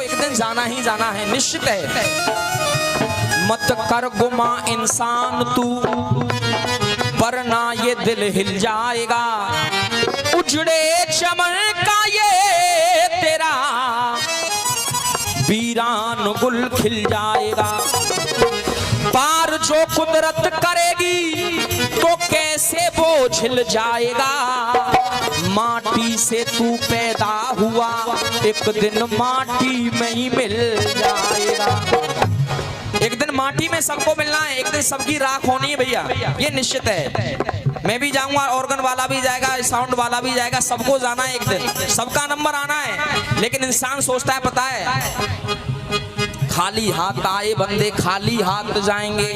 एक दिन जाना ही जाना है, निश्चित है। मत कर गुमा इंसान तू, वरना ये दिल हिल जाएगा। उजड़े चमन का ये तेरा वीरान गुल खिल जाएगा। पार जो कुदरत करेगी तो कैसे वो झिल जाएगा। माटी से तू पैदा हुआ, एक दिन माटी में ही मिल जाएगा। एक दिन माटी में सबको मिलना है, एक दिन सबकी राख होनी है भैया, ये निश्चित है। मैं भी जाऊंगा, ऑर्गन वाला भी जाएगा, साउंड वाला भी जाएगा, सबको जाना है एक दिन, सबका नंबर आना है। लेकिन इंसान सोचता है, पता है, खाली हाथ आए बंदे खाली हाथ जाएंगे।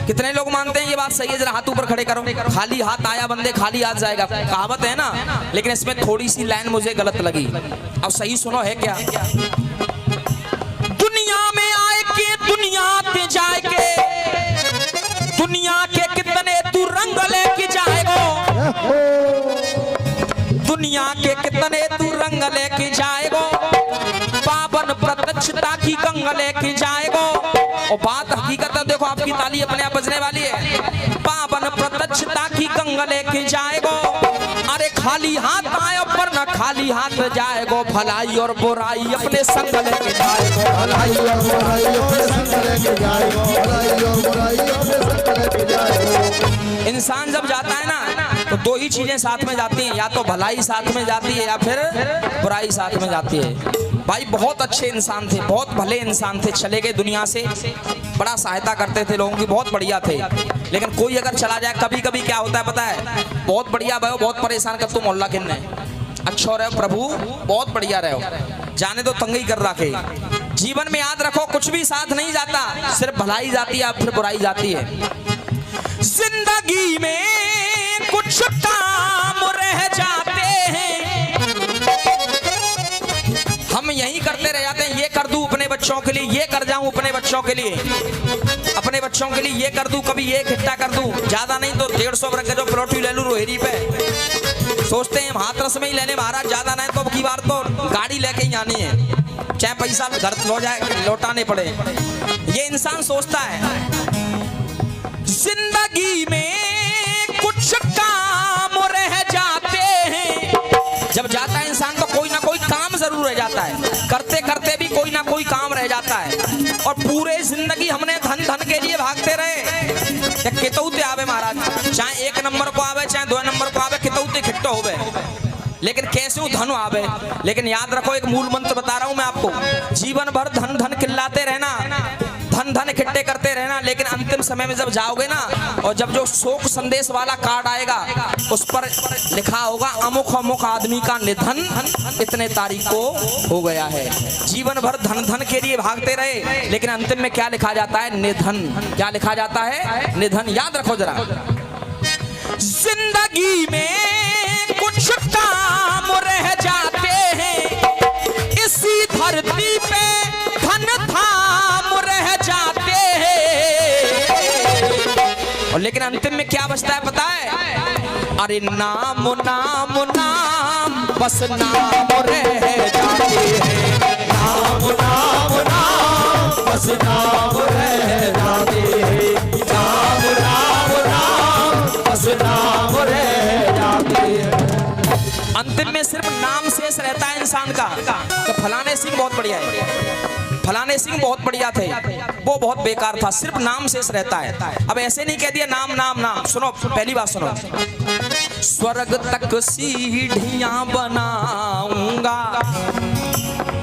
कितने लोग मानते हैं ये बात सही है? जरा हाथ ऊपर खड़े करो। खाली हाथ आया बंदे खाली हाथ जाएगा, कहावत है ना, लेकिन इसमें थोड़ी सी लाइन मुझे गलत लगी। अब सही सुनो, है क्या? दुनिया में आए के दुनिया ते जाए के, दुनिया के कितने तू रंग लेके जाएगो। दुनिया के कितने तू रंग लेके जाएगो। पावन प्रत्यक्षता की गंग लेके जाएगो। और बात हकीकत है, देखो आपकी ताली अपने आप बजने वाली है। पावन प्रत्यक्षता की गंग लेके जाएगो। अरे खाली हाथ आए पर न खाली हाथ जाएगो। भलाई और बुराई अपने संग लेके जाएगो। भलाई और बुराई अपने संग लेके जाएगो। भलाई और बुराई अपने संग लेके जाएगो। इंसान जब जाता है ना तो दो ही चीजें साथ में जाती हैं, या तो भलाई साथ में जाती है या फिर बुराई साथ में जाती है। भाई बहुत अच्छे इंसान थे, बहुत भले इंसान थे, चले गए दुनिया से, बड़ा सहायता करते थे लोगों की, बहुत बढ़िया थे। लेकिन कोई अगर चला जाए, कभी कभी क्या होता है पता है, बहुत बढ़िया भाई, बहुत परेशान कर, तुम मोहल्ला किन्ने अच्छा रहो प्रभु, बहुत बढ़िया रहो, जाने दो तंगी कर रखे। जीवन में याद रखो, कुछ भी साथ नहीं जाता, सिर्फ भलाई जाती है फिर बुराई जाती है। जिंदगी में कुछ काम रह जाते हैं, हम यही करते रह जाते हैं। ये कर दूं अपने बच्चों के लिए, ये कर जाऊं अपने बच्चों के लिए, अपने बच्चों के लिए ये कर दूं, कभी ये इकट्ठा कर दूं, ज्यादा नहीं तो 150 वर्ग जो प्लॉट ले लूं रोहरी पे। सोचते हैं हाथरस में ही लेने महाराज, ज्यादा नहीं तो की बार तो गाड़ी लेके ही आनी है, चाहे पैसा घर लौटाने पड़े। ये इंसान सोचता है। जिंदगी में कुछ काम रह जाते हैं, जब जाता है इंसान तो कोई ना कोई काम जरूर रह जाता है, करते करते भी कोई ना कोई काम रह जाता है। और पूरे जिंदगी हमने धन धन के लिए भागते रहे। कितौते आवे महाराज, चाहे 1 नंबर को आवे चाहे 2 नंबर को आवे, कितौते खिट्टो होवे, लेकिन कैसे धन आवे। लेकिन याद रखो, एक मूल मंत्र बता रहा हूं मैं आपको, जीवन भर धन धन किल्लाते रहना, धन धन इकट्ठे करते रहना, लेकिन अंतिम समय में जब जाओगे ना, और जब जो शोक संदेश वाला कार्ड आएगा उस पर लिखा होगा अमुक अमुक आदमी का निधन इतने तारीख को हो गया है। जीवन भर धन धन के लिए भागते रहे, लेकिन अंतिम में क्या लिखा जाता है? निधन। क्या लिखा जाता है? निधन। याद रखो जरा, जिंदगी में कुछ काम रह जाते हैं, इसी धरती पे धन धाम रह जाते हैं। और लेकिन अंतिम में क्या बचता है पता है? अरे नाम नाम नाम, बस नाम रह जाते हैं। नाम नाम नाम, बस नाम रह जाते हैं। नाम नाम नाम, बस नाम रह जाते हैं। अंतिम में सिर्फ नाम शेष रहता है इंसान का। तो फलाने सिंह बहुत बढ़िया है, फलाने सिंह बहुत बढ़िया थे, वो बहुत बेकार था, सिर्फ नाम शेष रहता है। अब ऐसे नहीं कह दिया नाम नाम नाम। सुनो, पहली बात सुनो, स्वर्ग तक सीढ़ियां बनाऊंगा,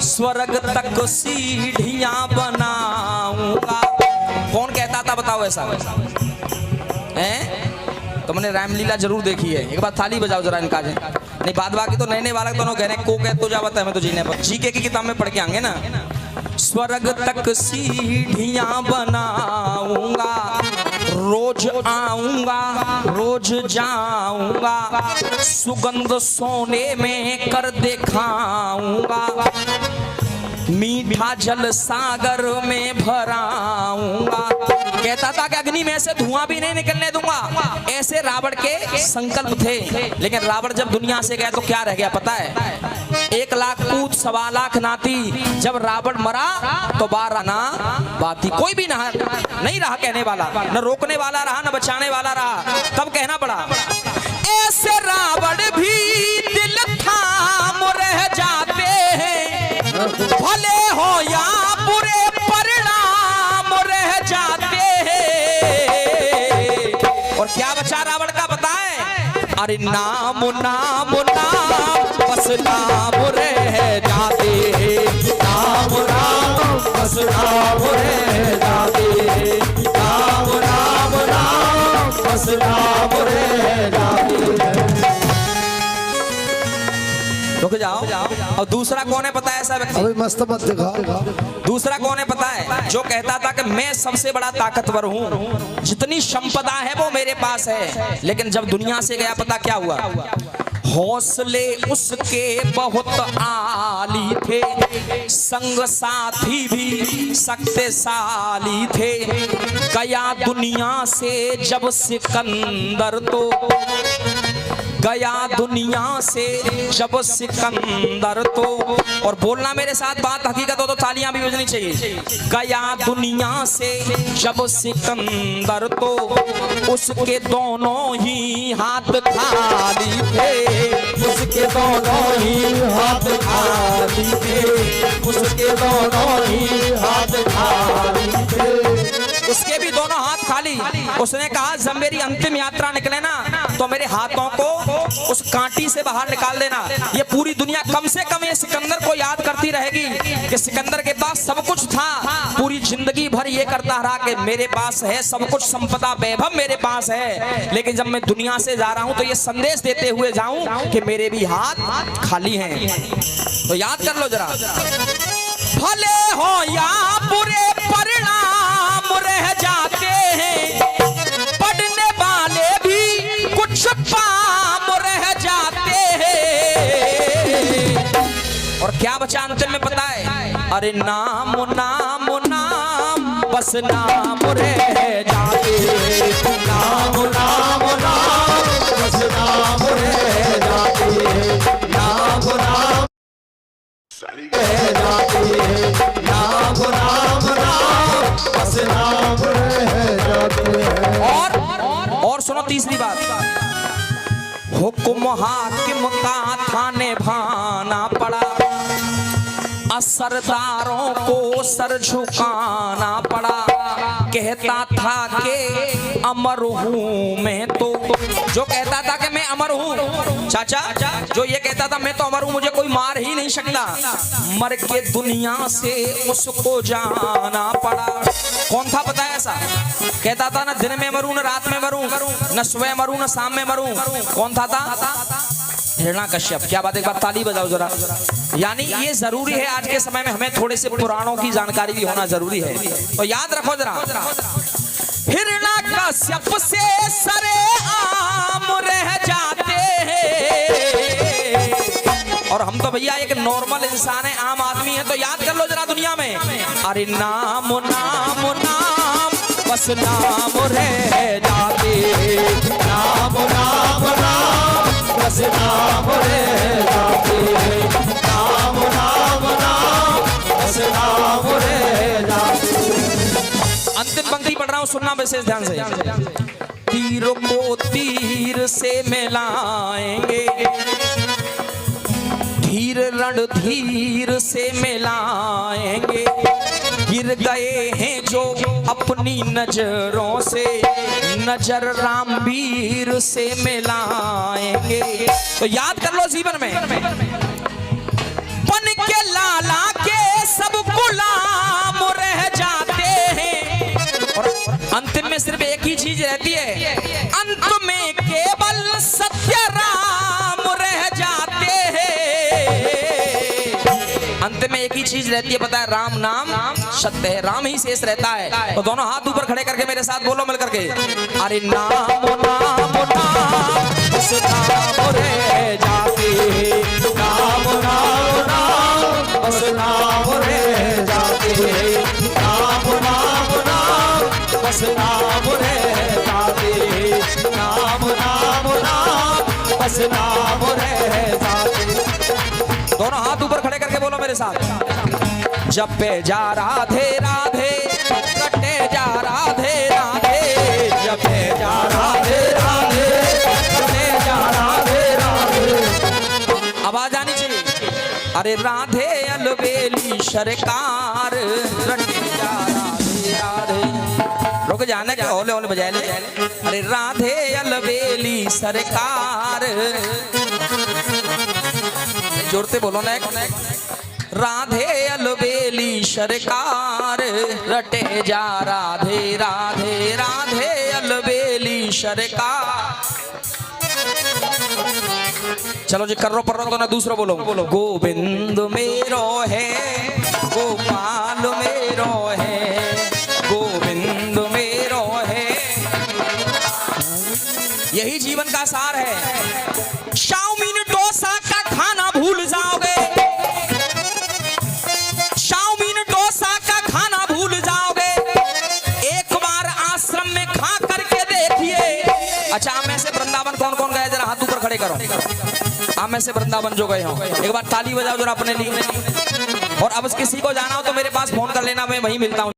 स्वर्ग तक सीढ़ियां बनाऊंगा। कौन कहता था बताओ ऐसा? हैं? तुमने रामलीला जरूर देखी है, एक बार थाली बजाओ जरा इनका। नहीं बाद बाकी तो नए वाला दोनों कहने को कह तो जावत है, मैं तो जीने पर जीके की किताब में पढ़ के आएंगे ना। स्वर्ग तक सीढ़ियां बनाऊंगा, रोज आऊंगा रोज जाऊंगा, सुगंध सोने में कर दिखाऊंगा, मीठा जल सागर में भराऊंगा। कहता था कि अग्नि में से धुआं भी नहीं निकलने दूंगा। ऐसे रावण के संकल्प थे, लेकिन रावण जब दुनिया से गया तो क्या रह गया पता है? 1 लाख पूत 1.25 लाख नाती। जब रावण मरा तो 12 ना बाती। कोई भी नहीं रहा कहने वाला, न रोकने वाला रहा, न बचाने वाला रहा। तब कहना पड़ा ऐसे रावण भी दिल थाम रह जाते हैं, भले हो या बुरे परिणाम रह जाते हैं। और क्या बचा रावण का पता है? अरे नाम नाम नाम बस नाम रह जाते हैं, नाम नाम बस नाम रह जाते हैं, नाम नाम नाम बस नाम रह जाते हैं। रुक जाओ। और दूसरा कौन है पता है ऐसा व्यक्ति? अभी मस्त मत दिखा। दूसरा कौन है पता है? जो कहता था कि मैं सबसे बड़ा ताकतवर हूं, जितनी संपदा है वो मेरे पास है। लेकिन जब दुनिया से गया पता क्या हुआ? हौसले उसके बहुत आली थे, संग साथी भी शक्तिशाली थे। गया दुनिया से जब सिकंदर तो, गया दुनिया से जब सिकंदर तो। और बोलना मेरे साथ बात हकीकत हो तो तालियां भी बजनी चाहिए। गया दुनिया से जब सिकंदर तो, उसके दोनों ही हाथ खाली थे, उसके दोनों ही हाथ खाली थे, उसके दोनों ही हाथ खाली थे। उसके भी दोनों हाथ खाली। उसने कहा जब मेरी अंतिम यात्रा निकले ना तो मेरे हाथों को उस कांटी से बाहर निकाल देना। ये पूरी दुनिया कम से कम ये सिकंदर को याद करती रहेगी कि सिकंदर के पास सब कुछ था। पूरी जिंदगी भर ये करता रहा कि मेरे पास है सब कुछ, संपदा वैभव मेरे पास है। लेकिन जब मैं दुनिया से जा रहा हूं तो ये संदेश देते हुए जाऊं कि मेरे भी हाथ खाली हैं। तो याद कर लो जरा। भले हो या बुरे परिणाम रह जाते हैं, पढ़ने वाले भी कुछ पाम रह जाते हैं। और क्या बचा अंतिम में पता है? अरे नाम नाम नाम बस नाम रह जाते हैं, नाम नाम नाम बस नाम रह जाते हैं, नाम नाम रह जाते हैं, नाम नाम नाम बस नाम रह जाते हैं। और सुनो तीसरी बात। हुक्म हाकिम का थाने भाना पड़ा, सरदारों को सर झुकाना पड़ा। कहता था कि अमर हूं मैं तो, जो कहता था कि मैं अमर हूं, चाचा जो ये कहता था मैं तो अमर हूं, मुझे कोई मार ही नहीं सकता, मर के दुनिया से उसको जाना पड़ा। कौन था पता है ऐसा? कहता था ना दिन में मरूं, न रात में मरूं, न सुबह मरूं, न शाम में मरूं। कौन था? हिरण्यकश्यप। क्या बात, एक बार ताली बजाओ जरा। यानी ये जरूरी है आज के समय में हमें थोड़े से पुराणों की जानकारी भी होना जरूरी है। तो याद रखो जरा, हिरण्यकश्यप से सरे आम रह जाते हैं। और हम तो भैया एक नॉर्मल इंसान है, आम आदमी है। तो याद कर लो जरा दुनिया में, अरे नाम नाम नाम बस नाम रह जाते, नाम नाम नाम बस नाम रह जाते, नाम नाम नाम बस नाम रह जाते। अंतिम पंक्ति पढ़ रहा हूं, सुनना विशेष ध्यान से। तीर को तीर से मिलाएंगे, धीर रणधीर से मिलाएंगे। गिर गए हैं जो अपनी नजरों से, नजर रामवीर से मिलाएंगे। तो याद कर लो जीवन में, बन के लाला के सब गुलाम रह जाते हैं। और अंतिम में सिर्फ एक ही चीज रहती है, अंत में केवल सत्य राम रह जाते हैं। अंत में एक ही चीज रहती है पता है, राम नाम सत्य है, राम ही शेष रहता है। तो दोनों हाथ ऊपर खड़े करके मेरे साथ बोलो मिल करके, अरे नाम नाम नाम बस नाम रह जाते, नाम नाम नाम बस नाम रह जाते, नाम नाम नाम बस नाम रह जाते, नाम नाम नाम बस नाम रह जाते। दोनों मेरे साथ। जपे जा राधे राधे रटे जा राधे राधे, जपे जा राधे राधे रटे जा राधे राधे। आवाज आनी चाहिए। अरे राधे अलबेली सरकार रटे जा राधे राधे। रुक जाना क्या ओले ओले बजाए ले। अरे राधे अलबेली सरकार, जोड़ते बोलो ना। राधे अलबेली सरकार रटे जा राधे राधे, राधे अलबेली सरकार। चलो जी कर्रो पर्रो तो ना दूसरा बोलो। गोविंद मेरो है गोपाल मेरो है, गोविंद मेरो है। यही जीवन का सार है। चाउमीन डोसा का खाना भूल जाओगे, चाउमीन डोसा का खाना भूल जाओगे। एक बार आश्रम में खा करके देखिए। अच्छा आप में से वृंदावन कौन कौन गए, जरा हाथ ऊपर खड़े करो। आप में से वृंदावन जो गए हो एक बार ताली बजाओ जरा अपने लिए। और अब किसी को जाना हो तो मेरे पास फोन कर लेना, मैं वहीं मिलता हूँ।